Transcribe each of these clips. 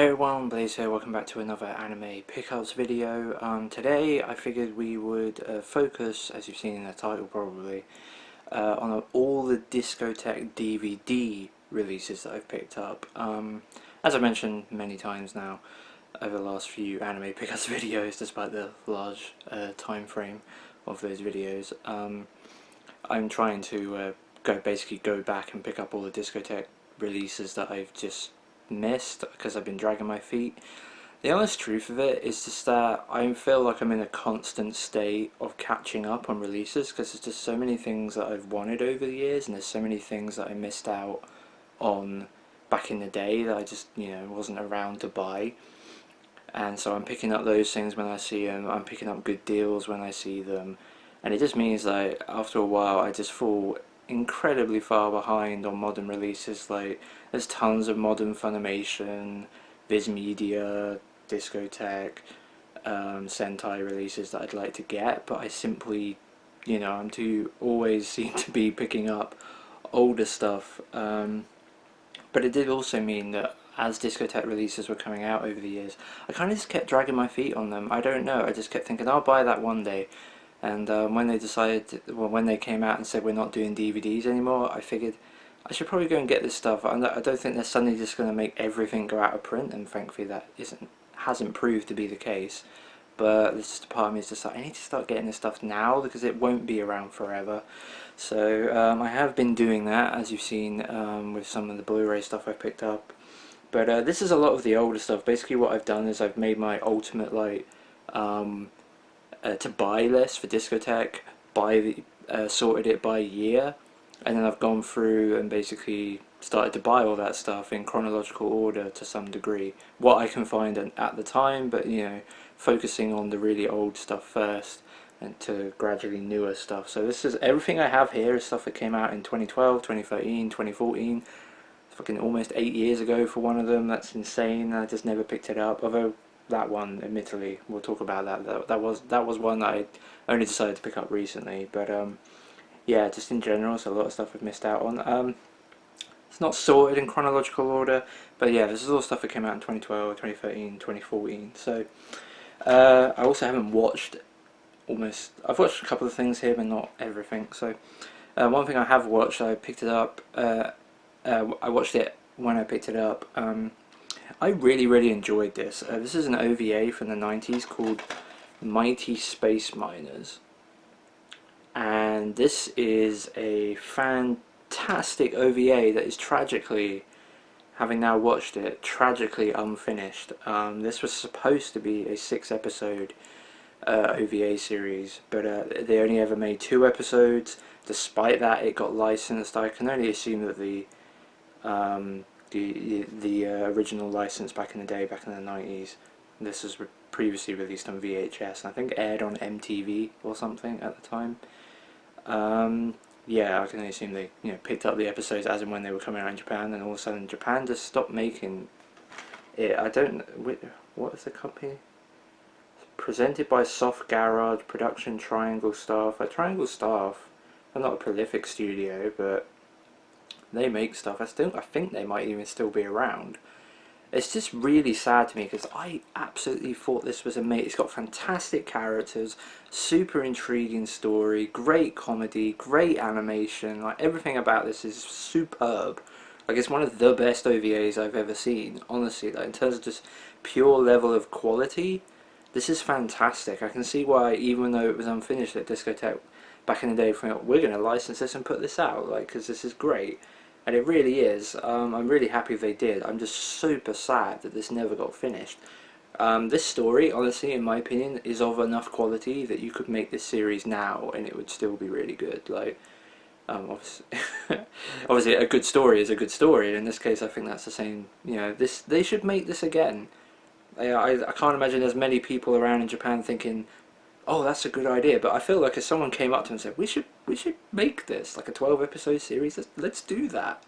Hey everyone, Blaze here, welcome back to another anime pickups video. Today I figured we would focus, as you've seen in the title probably, on all the Discotek DVD releases that I've picked up. As I mentioned many times now over the last few anime pickups videos, despite the large time frame of those videos, I'm trying to basically go back and pick up all the Discotek releases that I've just missed because I've been dragging my feet. The honest truth of it is just that I feel like I'm in a constant state of catching up on releases because there's just so many things that I've wanted over the years, and there's so many things that I missed out on back in the day that I just wasn't around to buy. And so I'm picking up those things when I see them. I'm picking up good deals when I see them, and it just means that after a while I just fall incredibly far behind on modern releases. Like, there's tons of modern Funimation, Viz Media, Discotek, Sentai releases that I'd like to get, but I simply, I'm too always seem to be picking up older stuff. But it did also mean that as Discotek releases were coming out over the years, I kind of just kept dragging my feet on them. I don't know, I just kept thinking I'll buy that one day. And when they decided, when they came out and said we're not doing DVDs anymore, I figured I should probably go and get this stuff. I don't think they're suddenly just going to make everything go out of print, and thankfully that hasn't proved to be the case. But there's just a part of me is just like, I need to start getting this stuff now because it won't be around forever. So I have been doing that, as you've seen with some of the Blu-ray stuff I picked up. But this is a lot of the older stuff. Basically what I've done is I've made my ultimate to buy list for Discotek, sorted it by year, and then I've gone through and basically started to buy all that stuff in chronological order to some degree, what I can find at the time, but focusing on the really old stuff first and to gradually newer stuff. So this is everything I have here is stuff that came out in 2012, 2013, 2014. It's fucking almost 8 years ago for one of them. That's insane. I just never picked it up, although that one, admittedly, we'll talk about that. That was one that I only decided to pick up recently. But yeah, just in general, so a lot of stuff I've missed out on. It's not sorted in chronological order, but yeah, this is all stuff that came out in 2012, 2013, 2014. So I also haven't watched I've watched a couple of things here, but not everything. So one thing I have watched, I picked it up. I watched it when I picked it up. I really enjoyed this. This is an OVA from the 90s called Mighty Space Miners, and this is a fantastic OVA that is tragically, having now watched it, tragically unfinished. This was supposed to be a 6-episode OVA series, but they only ever made 2 episodes. Despite that, it got licensed. I can only assume that the original license back in the day, back in the 90s, this was previously released on VHS and I think aired on MTV or something at the time. Yeah, I can only assume they picked up the episodes as and when they were coming out in Japan, and all of a sudden Japan just stopped making it. I don't know, what is the company? Presented by Soft Garage, production Triangle Staff. Triangle Staff are not a prolific studio, but they make stuff. I think they might even still be around. It's just really sad to me because I absolutely thought this was amazing. It's got fantastic characters, super intriguing story, great comedy, great animation. Like, everything about this is superb. Like, it's one of the best OVAs I've ever seen, honestly. Like, in terms of just pure level of quality, this is fantastic. I can see why, even though it was unfinished at Discotek back in the day, we're going to license this and put this out, like, because this is great. And it really is. I'm really happy they did. I'm just super sad that this never got finished. This story, honestly, in my opinion, is of enough quality that you could make this series now and it would still be really good. Like, obviously a good story is a good story, and in this case I think that's the same. They should make this again. I can't imagine there's many people around in Japan thinking, oh, that's a good idea, but I feel like if someone came up to them and said, we should make this like a 12-episode series, let's do that.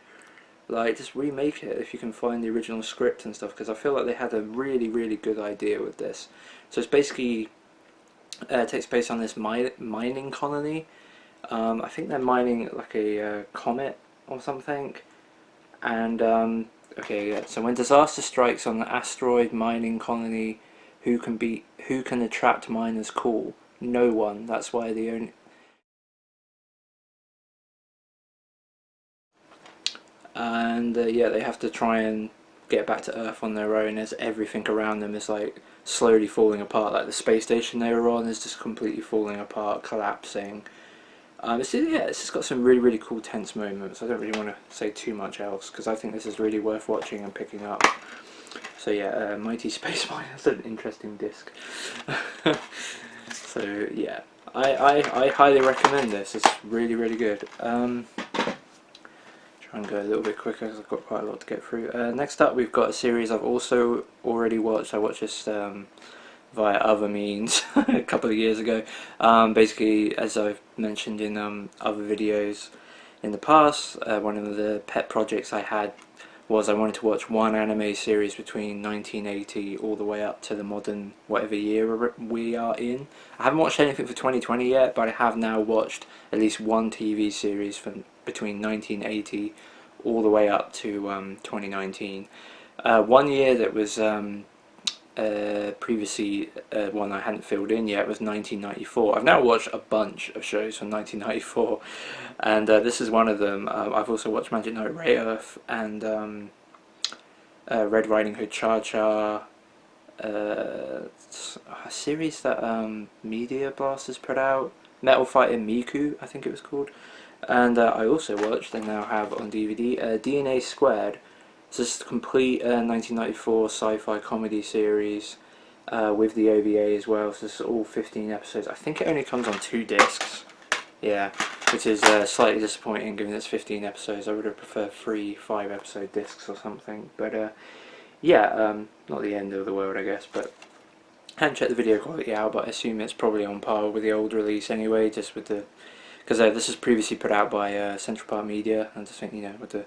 Like, just remake it if you can find the original script and stuff, because I feel like they had a really good idea with this. So it's basically takes place on this mining colony. I think they're mining like a comet or something, and Okay, yeah. So when disaster strikes on the asteroid mining colony, who can the trapped miners call? No one. That's why the only. And yeah, they have to try and get back to Earth on their own as everything around them is like slowly falling apart. Like the space station they were on is just completely falling apart, collapsing. It's just got some really cool tense moments. I don't really want to say too much else because I think this is really worth watching and picking up. So yeah, Mighty Space Mine is an interesting disc. So yeah, I highly recommend this. It's really good. Try and go a little bit quicker because I've got quite a lot to get through. Next up, we've got a series I've also already watched. I watched this via other means a couple of years ago. Basically, as I've mentioned in other videos in the past, one of the pet projects I had was I wanted to watch one anime series between 1980 all the way up to the modern whatever year we are in. I haven't watched anything for 2020 yet, but I have now watched at least one TV series from between 1980 all the way up to 2019. One year that was previously one I hadn't filled in yet was 1994. I've now watched a bunch of shows from 1994, and this is one of them. I've also watched Magic Knight Ray Earth and Red Riding Hood Cha Cha, a series that Media Blasters put out, Metal Fighter Miku I think it was called, and I also watched, and now have on DVD, DNA². It's just a complete 1994 sci-fi comedy series with the OVA as well, so it's all 15 episodes. I think it only comes on 2 discs, yeah, which is slightly disappointing given it's 15 episodes. I would have preferred 3 5-episode discs or something, but yeah, not the end of the world I guess, but I haven't checked the video quality out, but I assume it's probably on par with the old release anyway, just with the, because this was previously put out by Central Park Media, and I just think, you know, with the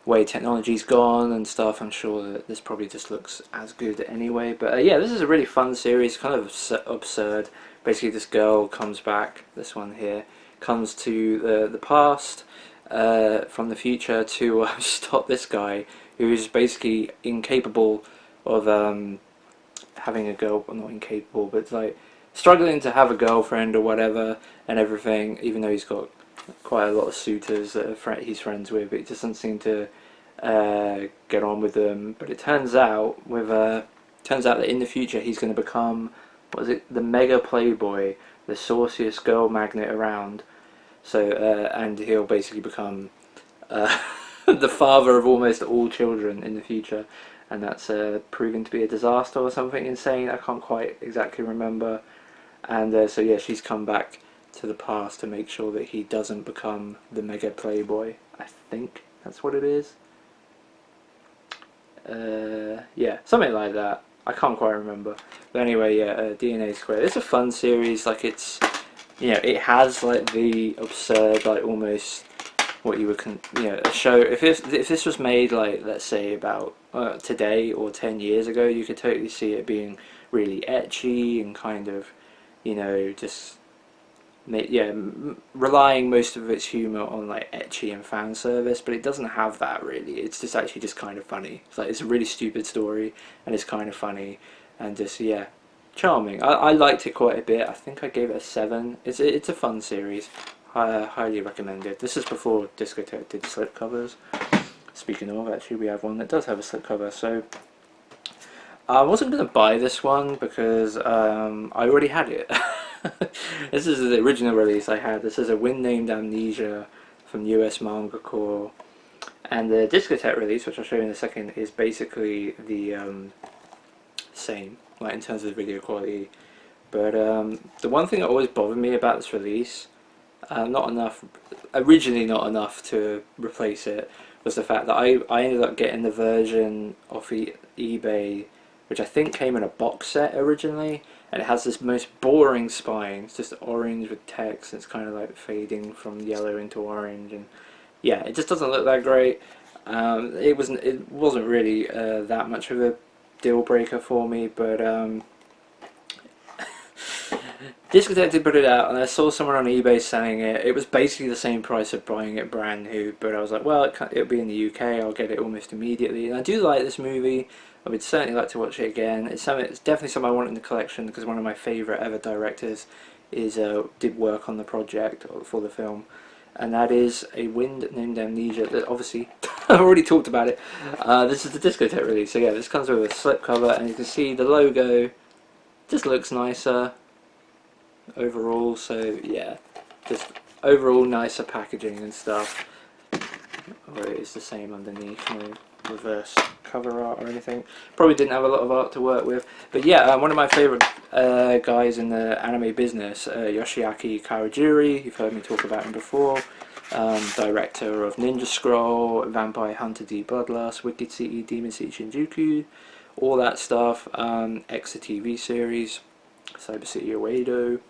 way technology's gone and stuff, I'm sure that this probably just looks as good anyway. But yeah, this is a really fun series, kind of absurd. Basically, this girl comes back, this one here, comes to the past from the future to stop this guy who is basically incapable of having a girl, well, not incapable, but like struggling to have a girlfriend or whatever and everything, even though he's got quite a lot of suitors that he's friends with, but he doesn't seem to get on with them. But it turns out that in the future he's going to become, what is it, the mega playboy, the sauciest girl magnet around. So and he'll basically become the father of almost all children in the future, and that's proving to be a disaster or something insane. I can't quite exactly remember. And so yeah, she's come back to the past to make sure that he doesn't become the mega playboy. I think that's what it is. Yeah, something like that. I can't quite remember. But anyway, yeah, DNA². It's a fun series. Like, it's, you know, it has like the absurd, like almost what you would, a show. If this was made like, let's say about today or 10 years ago, you could totally see it being really ecchi and kind of, you know, just relying most of its humour on like ecchi and fan service, but it doesn't have that really. It's just actually just kind of funny. It's like, it's a really stupid story and it's kind of funny and just, yeah, charming. I liked it quite a bit. I think I gave it a 7. It's a fun series. Highly recommended. This is before Discotek did slipcovers. Speaking of, actually we have one that does have a slipcover. So I wasn't going to buy this one because I already had it. This is the original release I had. This is a Wind Named Amnesia from US Manga Corps, and the Discotek release, which I'll show you in a second, is basically the same, like in terms of video quality. But the one thing that always bothered me about this release, originally not enough to replace it, was the fact that I ended up getting the version off eBay, which I think came in a box set originally, and it has this most boring spine. It's just orange with text, and it's kind of like fading from yellow into orange, and yeah, it just doesn't look that great. It wasn't really that much of a deal breaker for me, but Discotek did put it out, and I saw someone on eBay selling it. It was basically the same price of buying it brand new, but I was like, well, it'll be in the UK. I'll get it almost immediately. And I do like this movie. I would certainly like to watch it again. It's definitely something I want in the collection because one of my favourite ever directors did work on the project for the film, and that is a wind named Amnesia. That obviously I've already talked about it. This is the Discotek release. So yeah, this comes with a slipcover, and you can see the logo just looks nicer overall. So yeah, just overall nicer packaging and stuff. Or it is the same underneath. No reverse cover art or anything. Probably didn't have a lot of art to work with, but yeah, one of my favourite guys in the anime business, Yoshiaki Kawajiri. You've heard me talk about him before. Director of Ninja Scroll, Vampire Hunter D Bloodlust, Wicked City, Demon City Shinjuku, all that stuff. X the TV series, Cyber City Oedo,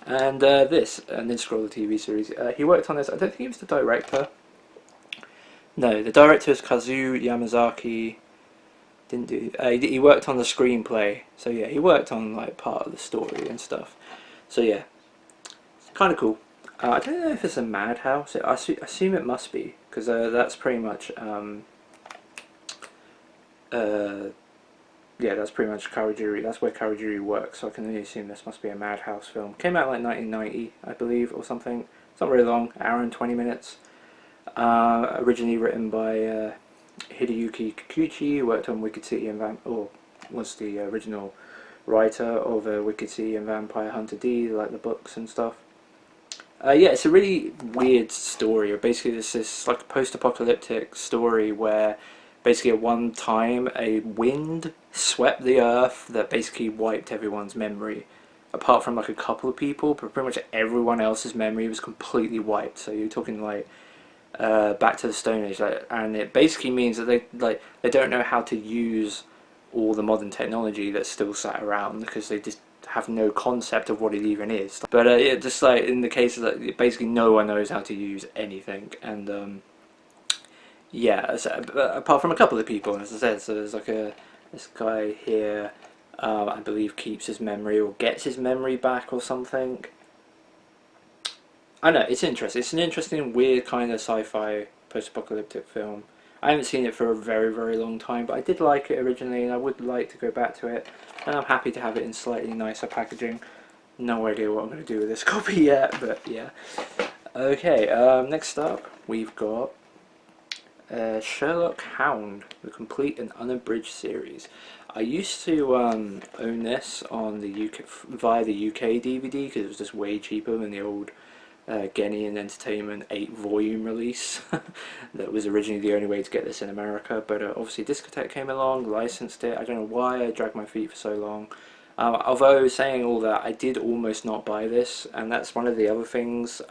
and this Ninja Scroll the TV series. He worked on this. I don't think he was the director. No, the director is Kazuo Yamazaki. Didn't do. He worked on the screenplay. So yeah, he worked on like part of the story and stuff. So yeah, it's kind of cool. I don't know if it's a madhouse. I assume it must be because that's pretty much. Yeah, that's pretty much Kawajiri. That's where Kawajiri works. So I can only assume this must be a madhouse film. Came out like 1990, I believe, or something. It's not very long. Hour and 20 minutes. Originally written by Hideyuki Kikuchi, who worked on Wicked City and was the original writer of Wicked City and Vampire Hunter D, like the books and stuff. Yeah, it's a really weird story. Basically, this like post-apocalyptic story where basically at one time a wind swept the earth that basically wiped everyone's memory, apart from like a couple of people, but pretty much everyone else's memory was completely wiped. So you're talking like back to the Stone Age, and it basically means that they don't know how to use all the modern technology that's still sat around because they just have no concept of what it even is. But yeah, just like in the case of that, basically no one knows how to use anything, and yeah, so, apart from a couple of people, as I said. So there's like this guy here, I believe keeps his memory or gets his memory back or something. I know, it's interesting. It's an interesting, weird kind of sci-fi post-apocalyptic film. I haven't seen it for a very, very long time, but I did like it originally, and I would like to go back to it. And I'm happy to have it in slightly nicer packaging. No idea what I'm going to do with this copy yet, but yeah. Okay, next up we've got Sherlock Hound, the complete and unabridged series. I used to own this on the UK via the UK DVD because it was just way cheaper than the old Genian Entertainment 8-volume release. That was originally the only way to get this in America, but obviously Discotek came along, licensed it. I don't know why I dragged my feet for so long. Although saying all that, I did almost not buy this, and that's one of the other things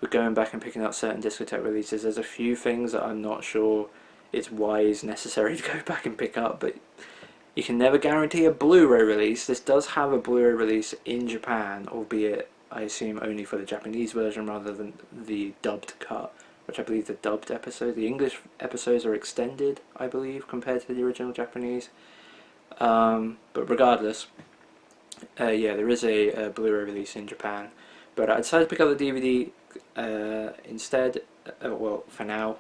with going back and picking up certain Discotek releases. There's a few things that I'm not sure it's wise, necessary to go back and pick up, but you can never guarantee a Blu-ray release. This does have a Blu-ray release in Japan, albeit I assume only for the Japanese version rather than the dubbed cut, which I believe the dubbed episode, the English episodes are extended, I believe, compared to the original Japanese. But regardless, yeah, there is a Blu-ray release in Japan. But I decided to pick up the DVD instead, well, for now.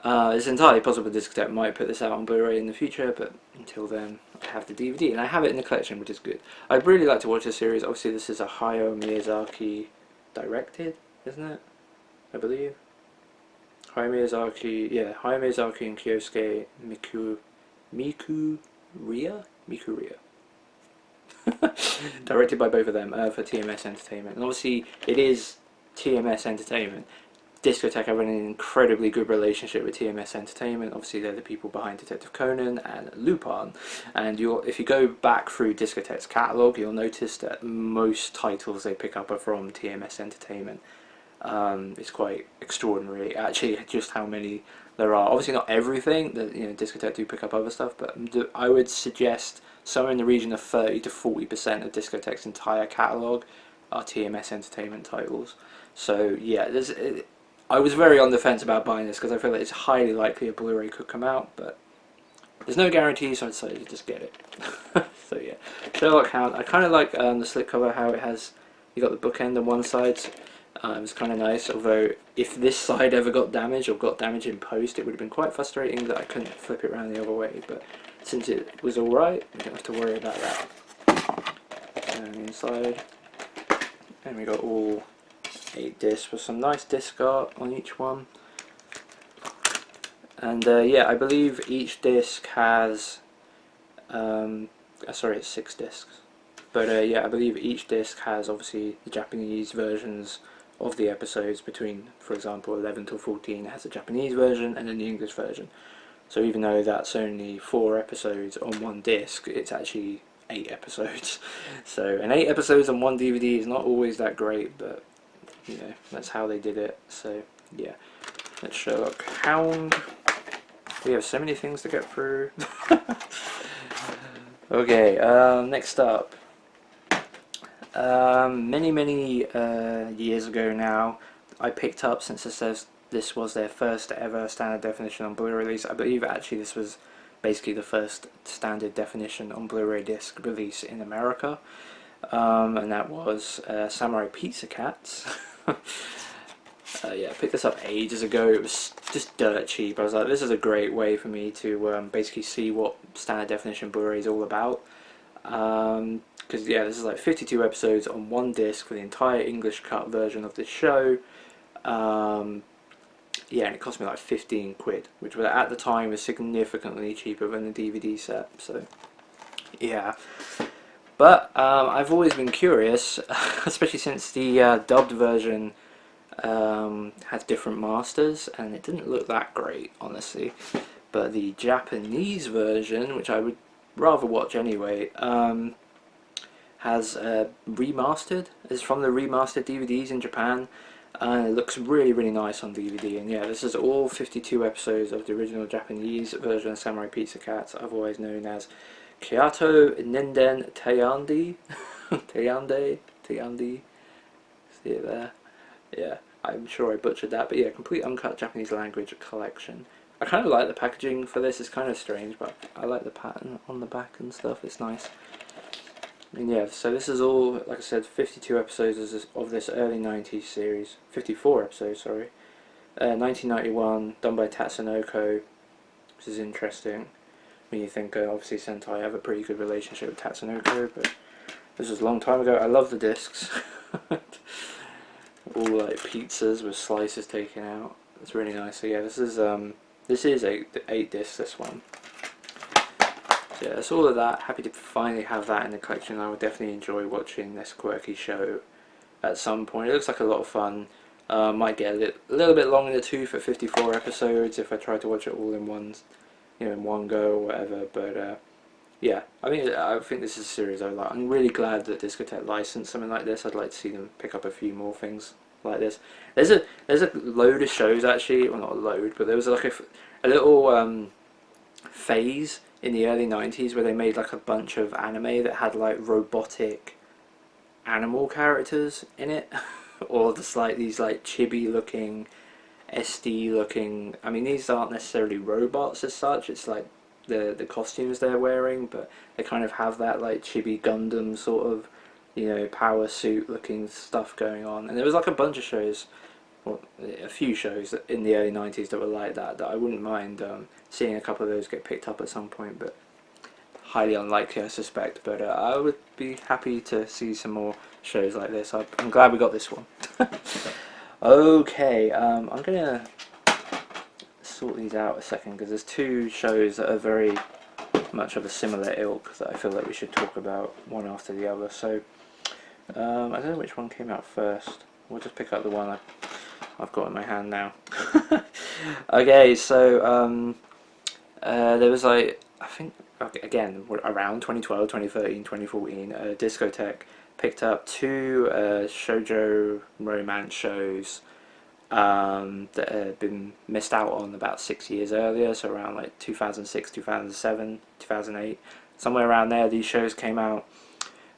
It's entirely possible Discotek might put this out on Blu-ray in the future, but until then I have the DVD, and I have it in the collection, which is good. I'd really like to watch this series. Obviously this is a Hayao Miyazaki directed, isn't it? I believe. Hayao Miyazaki, yeah, Hayao Miyazaki and Kyosuke Mikuria? Directed by both of them for TMS Entertainment. And obviously it is TMS Entertainment. Discotek have an incredibly good relationship with TMS Entertainment. Obviously they're the people behind Detective Conan and Lupin, and if you go back through Discotek's catalogue, you'll notice that most titles they pick up are from TMS Entertainment. It's quite extraordinary actually just how many there are. Obviously not everything, that Discotek do pick up other stuff, but I would suggest somewhere in the region of 30 to 40% of Discotek's entire catalogue are TMS Entertainment titles. So yeah, I was very on the fence about buying this because I feel like it's highly likely a Blu-ray could come out, but there's no guarantee, so I decided to just get it. So yeah, Sherlock Hound. I kind of like the slipcover, how it has, you got the bookend on one side. It's kind of nice, although if this side ever got damaged or got damaged in post, it would have been quite frustrating that I couldn't flip it around the other way, but since it was alright, we don't have to worry about that. And inside, and we got all 8 discs with some nice disc art on each one. And yeah, I believe each disc has, sorry, it's 6 discs. But yeah, I believe each disc has obviously the Japanese versions of the episodes between, for example, 11 to 14 has a Japanese version and then the English version. So even though that's only 4 episodes on one disc, it's actually 8 episodes. So, and 8 episodes on one DVD is not always that great, but you know, that's how they did it. So yeah, that's Sherlock Hound. We have so many things to get through. Okay, next up. Many years ago now, I picked up, since it says this was their first ever standard definition on Blu-ray release, I believe actually this was basically the first standard definition on Blu-ray disc release in America, and that was Samurai Pizza Cats. Yeah, I picked this up ages ago. It was just dirt cheap. I was like, this is a great way for me to basically see what standard definition Blu-ray is all about. Because yeah, this is like 52 episodes on one disc for the entire English cut version of this show. Yeah, and it cost me like 15 quid, which was, at the time, was significantly cheaper than the DVD set. So yeah, but I've always been curious, especially since the dubbed version had different masters, and it didn't look that great, honestly. But the Japanese version, which I would rather watch anyway, has remastered. It's from the remastered DVDs in Japan, and it looks really nice on DVD. And yeah, this is all 52 episodes of the original Japanese version of Samurai Pizza Cats, otherwise known as Kyatto-Ninden Teyandee. Teyandee. See it there? Yeah, I'm sure I butchered that, but yeah, complete uncut Japanese language collection. I kind of like the packaging for this. It's kind of strange, but I like the pattern on the back and stuff. It's nice. And yeah, so this is all, like I said, 52 episodes of this early 90s series. 54 episodes, sorry. 1991, done by Tatsunoko, which is interesting. When you think, obviously Sentai have a pretty good relationship with Tatsunoko, but this was a long time ago. I love the discs. All like pizzas with slices taken out. It's really nice. So yeah, this is 8 discs, this one. So yeah, that's all of that. Happy to finally have that in the collection. I would definitely enjoy watching this quirky show at some point. It looks like a lot of fun. Might get a little bit long in the tooth at 54 episodes if I try to watch it all in one go or whatever. But yeah, I think this is a series I like. I'm really glad that Discotek licensed something like this. I'd like to see them pick up a few more things like this. There's a load of shows actually, well not a load, but there was like a little phase in the early 90s where they made like a bunch of anime that had like robotic animal characters in it, or just like these like chibi looking, SD looking. I mean, these aren't necessarily robots as such. It's like the costumes they're wearing, but they kind of have that like chibi Gundam sort of, you know, power suit looking stuff going on. And there was like a bunch of shows, well, a few shows in the early 90s that were like that I wouldn't mind seeing a couple of those get picked up at some point, but highly unlikely I suspect. But I would be happy to see some more shows like this. I'm glad we got this one. Okay, I'm gonna sort these out a second because there's 2 shows that are very much of a similar ilk that I feel like we should talk about one after the other. So I don't know which one came out first. We'll just pick up the one I've got in my hand now. Okay, so there was like, I think, again, around 2012, 2013, 2014, Discotek picked up 2 shoujo romance shows that had been missed out on about 6 years earlier, so around like 2006, 2007, 2008, somewhere around there these shows came out.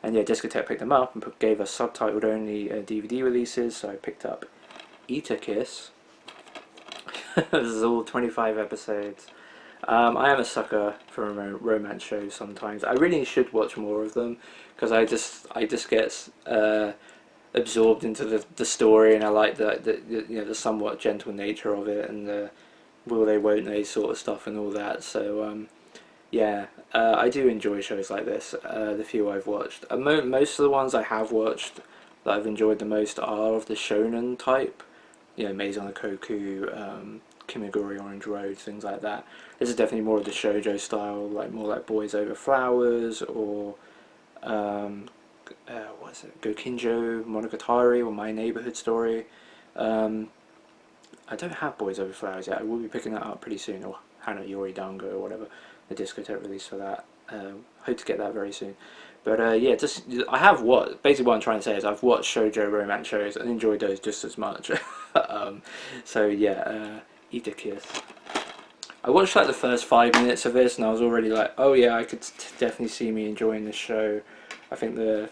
And yeah, Discotek picked them up and gave us subtitled only DVD releases, so I picked up Eta Kiss. This is all 25 episodes I am a sucker for romance shows sometimes. I really should watch more of them because I just get absorbed into the story, and I like the somewhat gentle nature of it, and the will they won't they sort of stuff and all that. So yeah, I do enjoy shows like this. The few I've watched, most of the ones I have watched that I've enjoyed the most are of the shonen type. Maze on the Koku, Kimiguri Orange Road, things like that. This is definitely more of the shoujo style, like more like Boys Over Flowers, or what is it, Gokinjo Monogatari, or My Neighborhood Story. I don't have Boys Over Flowers yet. I will be picking that up pretty soon, or Hana Yori Dango, or whatever, the Discotek release for that. Hope to get that very soon. But yeah, I have basically what I'm trying to say is I've watched shoujo romance shows and enjoyed those just as much. So yeah, Eta Kiss. I watched like the first 5 minutes of this and I was already like, oh yeah, I could definitely see me enjoying this show. I think the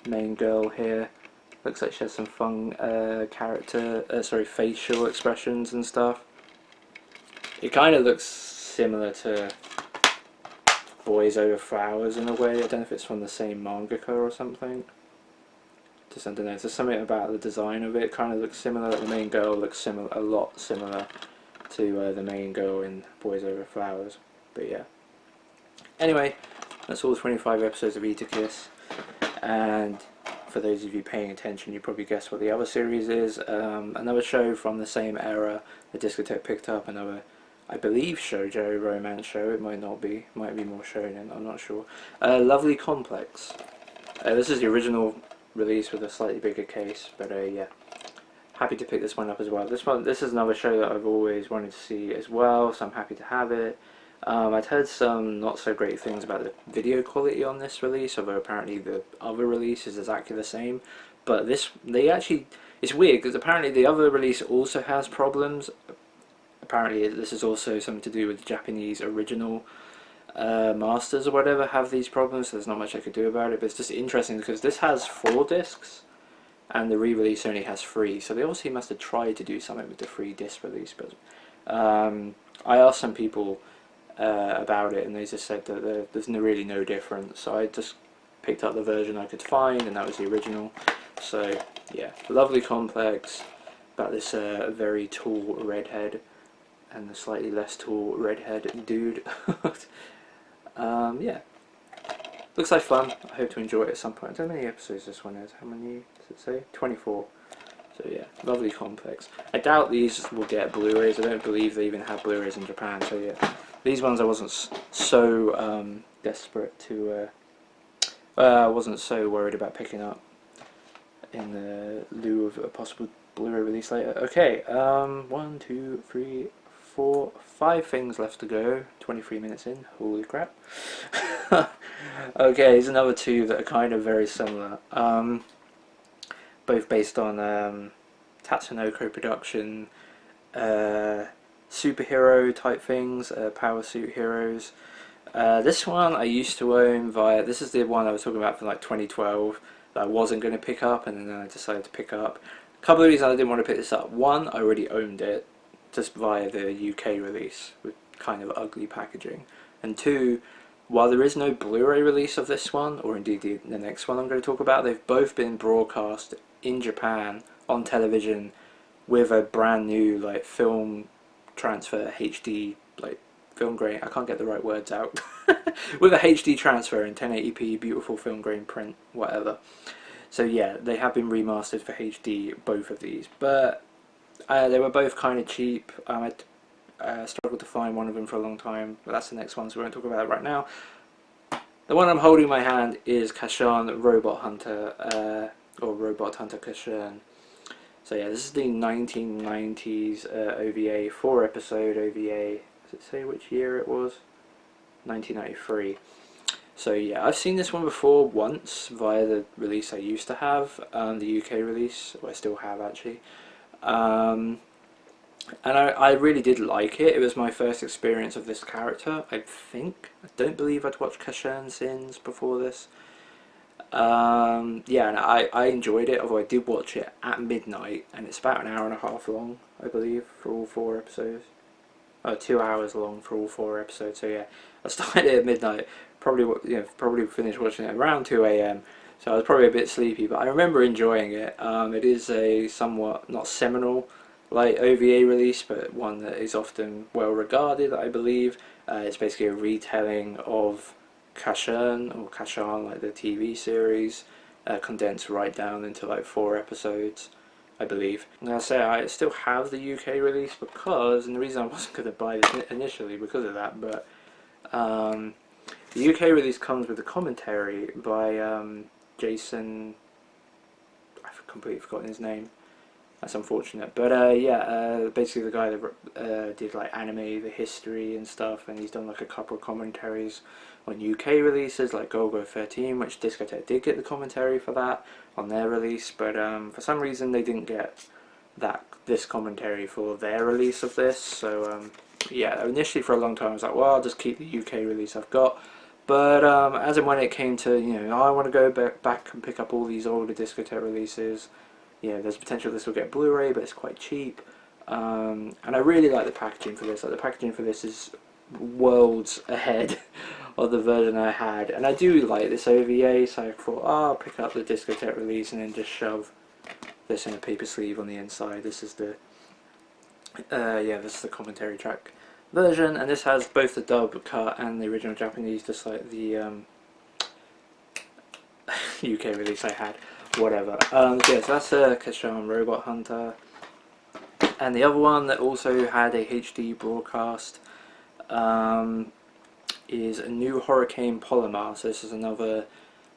main girl here looks like she has some fun facial expressions and stuff. It kind of looks similar to Boys Over Flowers in a way. I don't know if it's from the same mangaka or something. Just I don't know. There's something about the design of it. It kind of looks similar. The main girl looks a lot similar to the main girl in Boys Over Flowers. But yeah. Anyway, that's all 25 episodes of ItaKiss. And for those of you paying attention, you probably guessed what the other series is. Another show from the same era. The Discotek picked up another, I believe, shoujo romance show. It might not be. Might be more shonen. I'm not sure. Lovely Complex. This is the original release with a slightly bigger case, but yeah, happy to pick this one up as well. This is another show that I've always wanted to see as well, so I'm happy to have it. I'd heard some not so great things about the video quality on this release, although apparently the other release is exactly the same. But it's weird because apparently the other release also has problems. Apparently this is also something to do with the Japanese original masters or whatever have these problems, so there's not much I could do about it. But it's just interesting because this has 4 discs and the re-release only has 3, so they obviously must have tried to do something with the 3-disc release. But I asked some people about it and they just said that there's really no difference, so I just picked up the version I could find, and that was the original. So yeah, Lovely Complex, about this very tall redhead and the slightly less tall redhead dude. Yeah, looks like fun. I hope to enjoy it at some point. I don't know how many episodes this one is. How many does it say? 24. So yeah, Lovely Complex. I doubt these will get Blu-rays. I don't believe they even have Blu-rays in Japan. So yeah, these ones I wasn't so desperate to. I wasn't so worried about picking up in the lieu of a possible Blu-ray release later. Okay, 1, 2, 3, 4, 5 things left to go. 23 minutes in. Holy crap. Okay, here's another 2 that are kind of very similar. Both based on Tatsunoko production, superhero type things, power suit heroes. This one I used to own via, this is the one I was talking about from like 2012 that I wasn't going to pick up, and then I decided to pick up. A couple of reasons I didn't want to pick this up. One, I already owned it just via the UK release with kind of ugly packaging, and 2, while there is no Blu-ray release of this one, or indeed the next one I'm going to talk about, they've both been broadcast in Japan on television with a brand new like film transfer HD, like film grain, I can't get the right words out, with a HD transfer in 1080p, beautiful film grain print, whatever. So yeah, they have been remastered for HD, both of these, but they were both kind of cheap. I struggled to find one of them for a long time, but that's the next one, so we won't talk about it right now. The one I'm holding in my hand is Casshan Robot Hunter, or Robot Hunter Casshan. So yeah, this is the 1990s OVA, 4-episode OVA. Does it say which year it was? 1993. So yeah, I've seen this one before once via the release I used to have, the UK release, or I still have actually. And I really did like it. It was my first experience of this character, I think. I don't believe I'd watched Casshan Sins before this. Yeah, and I enjoyed it, although I did watch it at midnight, and it's about an hour and a half long, I believe, for all 4 episodes. 2 hours long for all 4 episodes. So yeah, I started at midnight. Probably finished watching it around 2 a.m. So I was probably a bit sleepy, but I remember enjoying it. It is a somewhat not seminal like OVA release, but one that is often well regarded, I believe. It's basically a retelling of Casshan, like the TV series, condensed right down into like 4 episodes, I believe. And I say I still have the UK release because, and the reason I wasn't going to buy this initially because of that, but the UK release comes with a commentary by Jason. I've completely forgotten his name. That's unfortunate, but basically the guy that did like anime, the history and stuff, and he's done like a couple of commentaries on UK releases like Golgo 13, which Discotek did get the commentary for that on their release, but for some reason they didn't get this commentary for their release of this. So yeah, initially for a long time I was like, well, I'll just keep the UK release I've got. But as and when it came to, I want to go back and pick up all these older Discotek releases. Yeah, there's potential this will get Blu-ray, but it's quite cheap. And I really like the packaging for this. Like, the packaging for this is worlds ahead of the version I had. And I do like this OVA, so I thought, I'll pick up the Discotek release and then just shove this in a paper sleeve on the inside. This is the this is the commentary track version, and this has both the dub cut and the original Japanese, just like the UK release I had. Whatever. So that's a Casshan Robot Hunter, and the other one that also had a HD broadcast is a new Hurricane Polymer. So this is another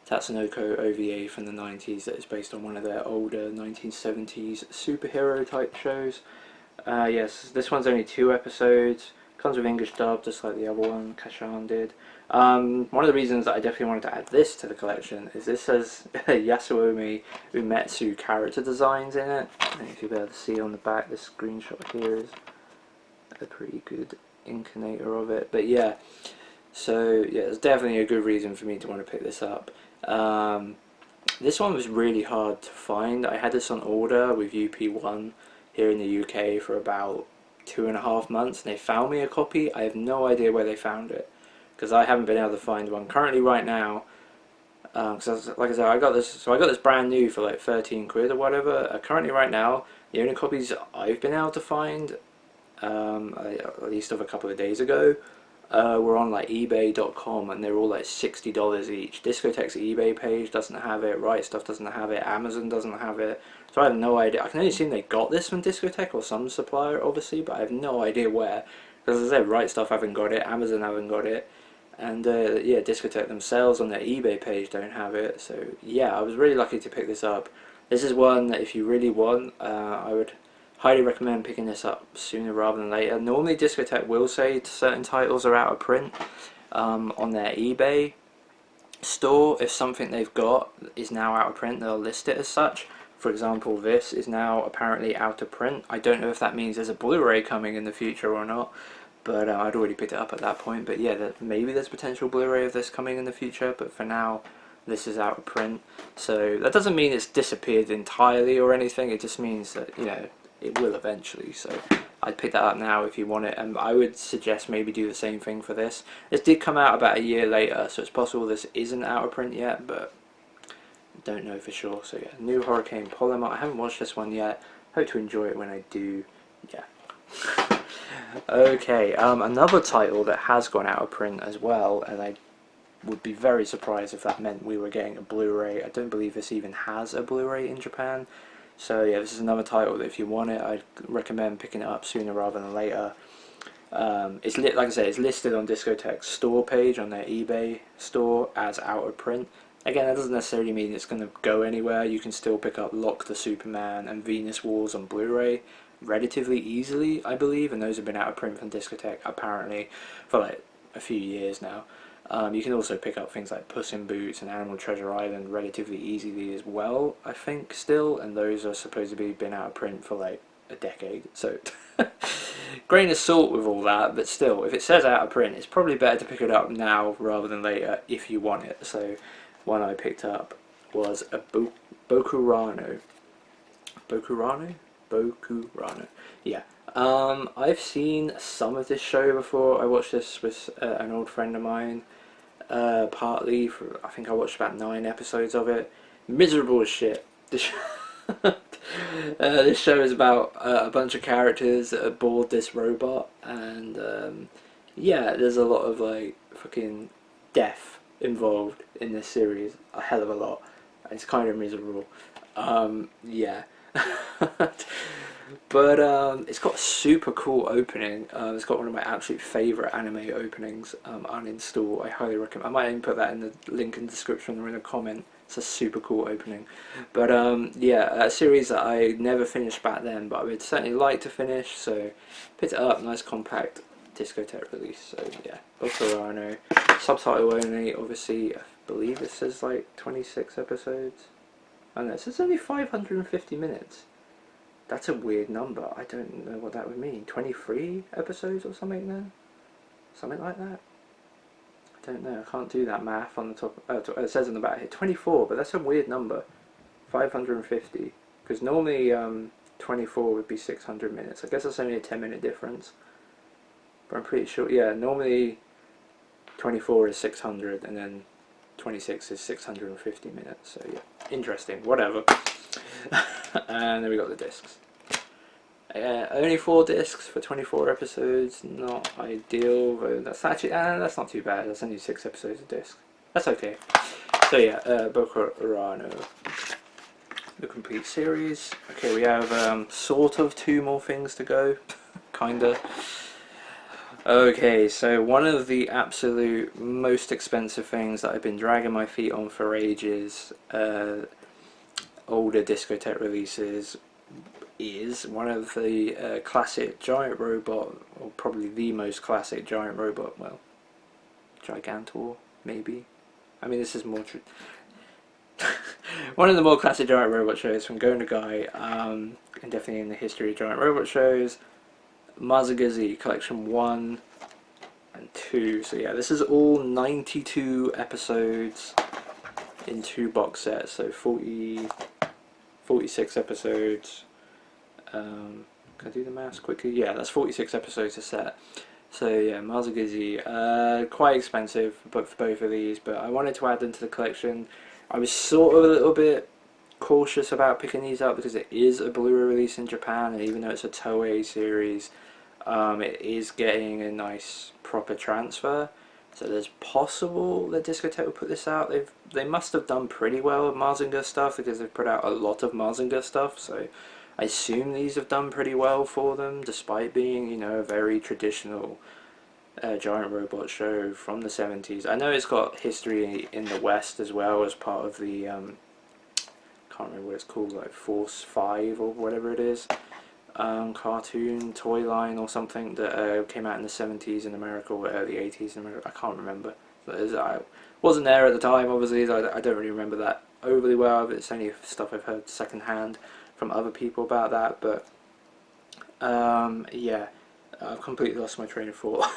Tatsunoko OVA from the 90s that is based on one of their older 1970s superhero type shows. Yes, this one's only 2 episodes. Comes with English dub, just like the other one Casshan did. One of the reasons that I definitely wanted to add this to the collection is this has Yasuomi Umetsu character designs in it. I don't know if you'll be able to see on the back. This screenshot here is a pretty good incarnator of it. But yeah, so yeah, it's definitely a good reason for me to want to pick this up. This one was really hard to find. I had this on order with UP1 here in the UK for about 2.5 months, and they found me a copy. I have no idea where they found it, because I haven't been able to find one currently right now. Because like I said, I got this brand new for like 13 quid or whatever. Currently right now, the only copies I've been able to find, at least of a couple of days ago, were on like eBay.com, and they're all like $60 each. Discotek's eBay page doesn't have it, Right Stuff doesn't have it, Amazon doesn't have it. So I have no idea. I can only assume they got this from Discotek or some supplier, obviously, but I have no idea where. Because as I said, Right Stuff haven't got it, Amazon haven't got it, and yeah, Discotek themselves on their eBay page don't have it. So yeah, I was really lucky to pick this up. This is one that if you really want, I would highly recommend picking this up sooner rather than later. Normally Discotek will say certain titles are out of print on their eBay store. If something they've got is now out of print, they'll list it as such. For example, this is now apparently out of print. I don't know if that means there's a Blu-ray coming in the future or not, but I'd already picked it up at that point. But yeah, maybe there's potential Blu-ray of this coming in the future, but for now this is out of print. So that doesn't mean it's disappeared entirely or anything. It just means that, it will eventually. So I'd pick that up now if you want it, and I would suggest maybe do the same thing for this. This did come out about a year later, so it's possible this isn't out of print yet, but don't know for sure. So yeah, new Hurricane Polymer. I haven't watched this one yet. Hope to enjoy it when I do. Yeah. Okay, another title that has gone out of print as well, and I would be very surprised if that meant we were getting a Blu-ray. I don't believe this even has a Blu-ray in Japan. So yeah, this is another title that if you want it, I'd recommend picking it up sooner rather than later. Like I say, it's listed on Discotek's store page on their eBay store as out of print. Again, that doesn't necessarily mean it's going to go anywhere. You can still pick up Lock the Superman and Venus Wars on Blu-ray relatively easily, I believe, and those have been out of print from Discotek apparently for like a few years now. You can also pick up things like Puss in Boots and Animal Treasure Island relatively easily as well, I think, still, and those are supposed to be been out of print for like a decade. So grain of salt with all that, but still, if it says out of print, it's probably better to pick it up now rather than later if you want it. So one I picked up was a Bokurano. Bokurano? Bokurano. Yeah, I've seen some of this show before. I watched this with an old friend of mine. Partly for, I think I watched about 9 episodes of it. Miserable as shit. This show is about a bunch of characters that are aboard this robot, and yeah, there's a lot of like fucking death involved in this series, a hell of a lot. It's kind of miserable. Yeah. But it's got a super cool opening. It's got one of my absolute favourite anime openings, Uninstall. I highly recommend. I might even put that in the link in the description or in a comment. It's a super cool opening. But yeah, a series that I never finished back then, but I would certainly like to finish. So picked it up, nice compact Discotek release. So yeah, Bokurano, subtitle only. Obviously, I believe it says like 26 episodes. I know it says only 550 minutes. That's a weird number. I don't know what that would mean. 23 episodes or something then? Something like that? I don't know. I can't do that math on the top. It says on the back here 24, but that's a weird number. 550. Because normally 24 would be 600 minutes. I guess that's only a 10-minute difference. But I'm pretty sure, yeah, normally 24 is 600 and then 26 is 650 minutes. So yeah, interesting. Whatever. And then we got the discs. Only 4 discs for 24 episodes, not ideal, but that's actually, that's not too bad. That's only 6 episodes a disc. That's okay. So yeah, Bokurano, the complete series. Okay, we have sort of 2 more things to go, kinda. Okay, so one of the absolute most expensive things that I've been dragging my feet on for ages, older Discotek releases, is one of the classic giant robot, or probably the most classic giant robot, well, Gigantor, maybe. I mean, this is more one of the more classic giant robot shows from Go Nagai, and definitely in the history of giant robot shows. Mazinger Collection 1 and 2. So yeah, this is all 92 episodes in 2 box sets, so 46 episodes. Can I do the maths quickly? Yeah, that's 46 episodes a set. So yeah, Mazinger, quite expensive but for both of these, but I wanted to add them to the collection. I was sort of a little bit cautious about picking these up because it is a Blu-ray release in Japan, and even though it's a Toei series, it is getting a nice proper transfer. So there's possible that Discotek will put this out. They must have done pretty well with Mazinger stuff because they've put out a lot of Mazinger stuff. So I assume these have done pretty well for them, despite being, you know, a very traditional giant robot show from the 70s. I know it's got history in the West as well as part of the can't remember what it's called, like Force 5 or whatever it is, cartoon toy line or something that came out in the 70s in America or early 80s in America. I can't remember. I wasn't there at the time, obviously, so I don't really remember that overly well, but it's only stuff I've heard secondhand from other people about that. But yeah, I've completely lost my train of thought.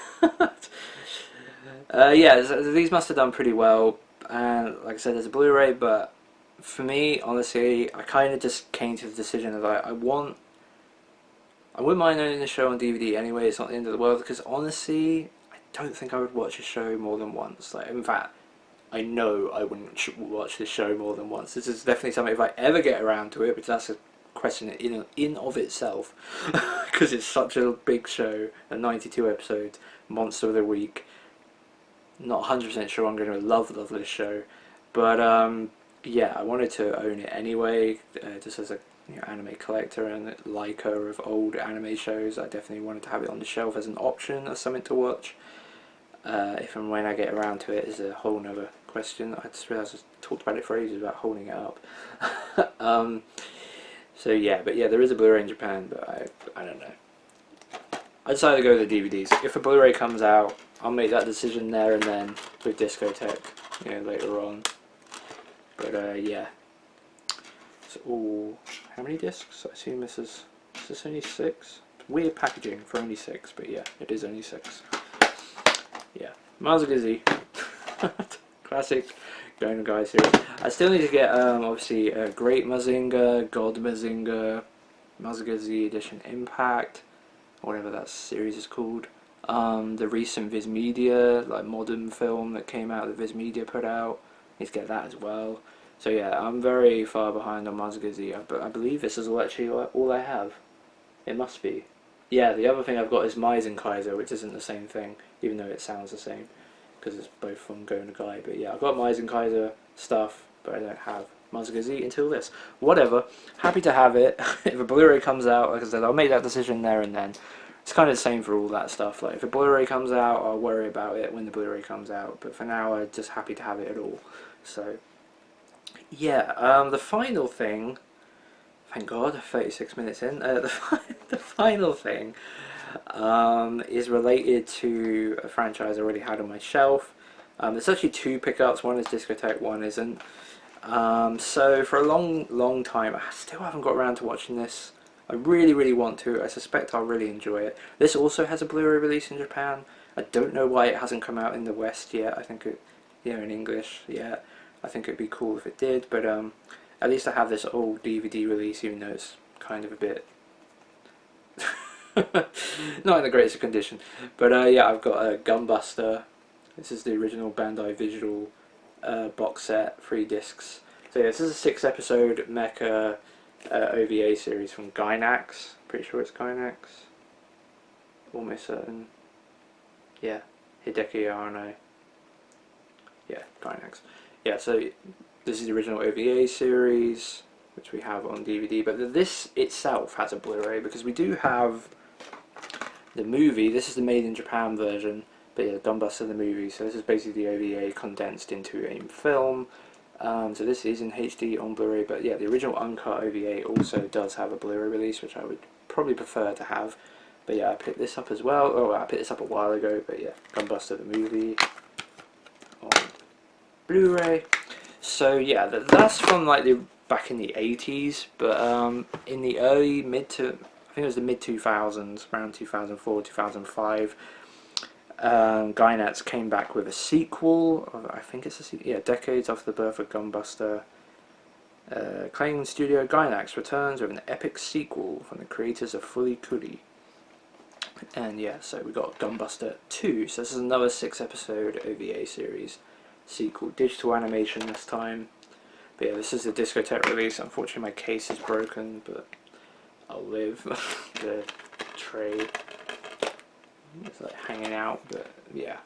Yeah, these must have done pretty well, and like I said, there's a Blu-ray, but for me, honestly, I kind of just came to the decision of like, I wouldn't mind owning the show on DVD anyway. It's not the end of the world, because honestly, I don't think I would watch a show more than once. Like, in fact, I know I wouldn't watch this show more than once. This is definitely something, if I ever get around to it, which that's a question in of itself, because it's such a big show, a 92 episodes, monster of the week. Not 100% sure I'm going to love this show, but yeah, I wanted to own it anyway, just as a anime collector and liker of old anime shows. I definitely wanted to have it on the shelf as an option, as something to watch. If and when I get around to it is a whole nother question. I just realised I talked about it for ages about holding it up. So yeah, but yeah, there is a Blu-ray in Japan, but I don't know. I decided to go with the DVDs. If a Blu-ray comes out, I'll make that decision there and then with Discotek, later on. But yeah. So, how many discs? I assume is this only 6? Weird packaging for only 6, but yeah, it is only 6. Yeah, Mazinger, classic Go Nagai series. I still need to get obviously Great Mazinger, God Mazinger, Mazinger Z Edition Impact. whatever that series is called. The recent Viz Media, like modern film that came out that Viz Media put out. Need to get that as well. So yeah, I'm very far behind on Mazinger Z, but I believe this is actually all I have. It must be. Yeah, the other thing I've got is Mazinger, which isn't the same thing, even though it sounds the same, because it's both from Go Nagai. But yeah, I've got Mazinger stuff, but I don't have Mazinger Z until this. Whatever, happy to have it. If a Blu-ray comes out, like I said, I'll make that decision there and then. It's kind of the same for all that stuff. Like if a Blu-ray comes out, I'll worry about it when the Blu-ray comes out. But for now, I'm just happy to have it at all. So yeah, the final thing. Thank God, 36 minutes in. The final thing is related to a franchise I already had on my shelf. There's actually two pickups. One is Discotek, one isn't. So for a long time, I still haven't got around to watching this. I really want to. I suspect I'll really enjoy it. This also has a Blu-ray release in Japan. I don't know why it hasn't come out in the West yet. I think it, in English yet. I think it'd be cool if it did, but at least I have this old DVD release, even though it's kind of a bit not in the greatest condition. But yeah, I've got a Gunbuster. This is the original Bandai Visual box set, 3 discs. So yeah, this is a 6-episode mecha OVA series from Gainax. Pretty sure it's Gainax. Almost certain. Yeah, Hideki Arano. Yeah, Gainax. Yeah, so this is the original OVA series, which we have on DVD, but this itself has a Blu-ray, because we do have the movie. This is the Made in Japan version, but yeah, Gunbuster the movie, so this is basically the OVA condensed into a film. So this is in HD on Blu-ray, but yeah, the original uncut OVA also does have a Blu-ray release, which I would probably prefer to have. But yeah, I picked this up as well. Oh, I picked this up a while ago, but yeah, Gunbuster the movie on Blu-ray. So yeah, that's from like the back in the 80s, but in the early I think it was the mid 2000s, around 2004, 2005. Gainax came back with a sequel. I think it's a sequel. Yeah, decades after the birth of Gunbuster. Clanging Studio Gainax returns with an epic sequel from the creators of Furikuri. And yeah, so we got Gunbuster 2. So this is another 6-episode OVA series sequel, digital animation this time. But yeah, this is the Discotek release. Unfortunately, my case is broken, but I'll live. The tray is like hanging out, but yeah.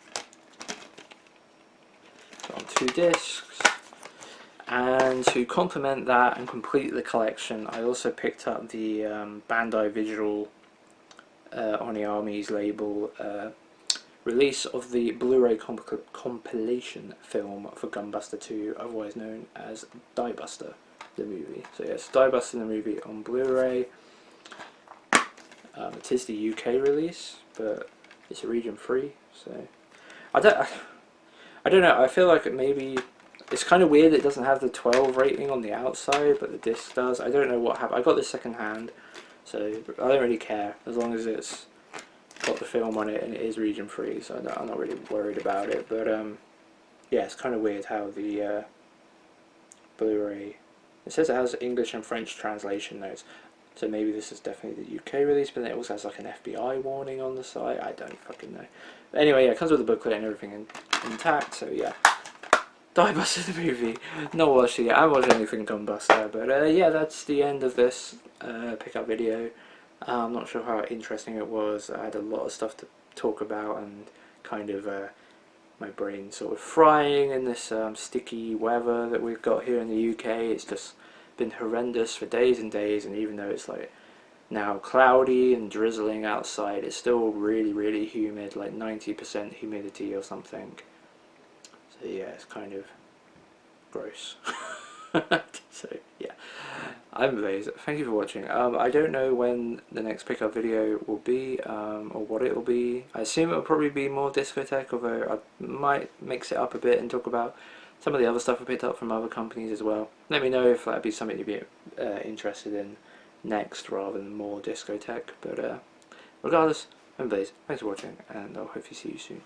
So on 2 discs. And to complement that and complete the collection, I also picked up the Bandai Visual Oniami's label release of the Blu-ray compilation film for Gunbuster 2, otherwise known as Diebuster, the movie. So yes, Diebuster the movie on Blu-ray. It is the UK release, but it's region free. So I don't know. I feel like maybe it's kind of weird. It doesn't have the 12 rating on the outside, but the disc does. I don't know what happened. I got this second hand, so I don't really care as long as it's got the film on it and it is region free, so I'm not really worried about it. But yeah, it's kind of weird how the Blu-ray, it says it has English and French translation notes, so maybe this is definitely the UK release, but then it also has like an FBI warning on the side. I don't fucking know. But anyway, yeah, it comes with a booklet and everything intact, so yeah. Diebuster the movie. Not watched it yet. I haven't watched anything Gunbuster, but yeah, that's the end of this pickup video. I'm not sure how interesting it was. I had a lot of stuff to talk about, and kind of my brain sort of frying in this sticky weather that we've got here in the UK. It's just been horrendous for days and days, and even though it's like now cloudy and drizzling outside, it's still really humid, like 90% humidity or something. So yeah, it's kind of gross. So yeah, I'm Blaze. Thank you for watching. I don't know when the next pickup video will be, or what it will be. I assume it will probably be more Discotek, although I might mix it up a bit and talk about some of the other stuff I picked up from other companies as well. Let me know if that'd be something you'd be interested in next, rather than more Discotek. But regardless, I'm Blaze. Thanks for watching, and I'll hopefully see you soon.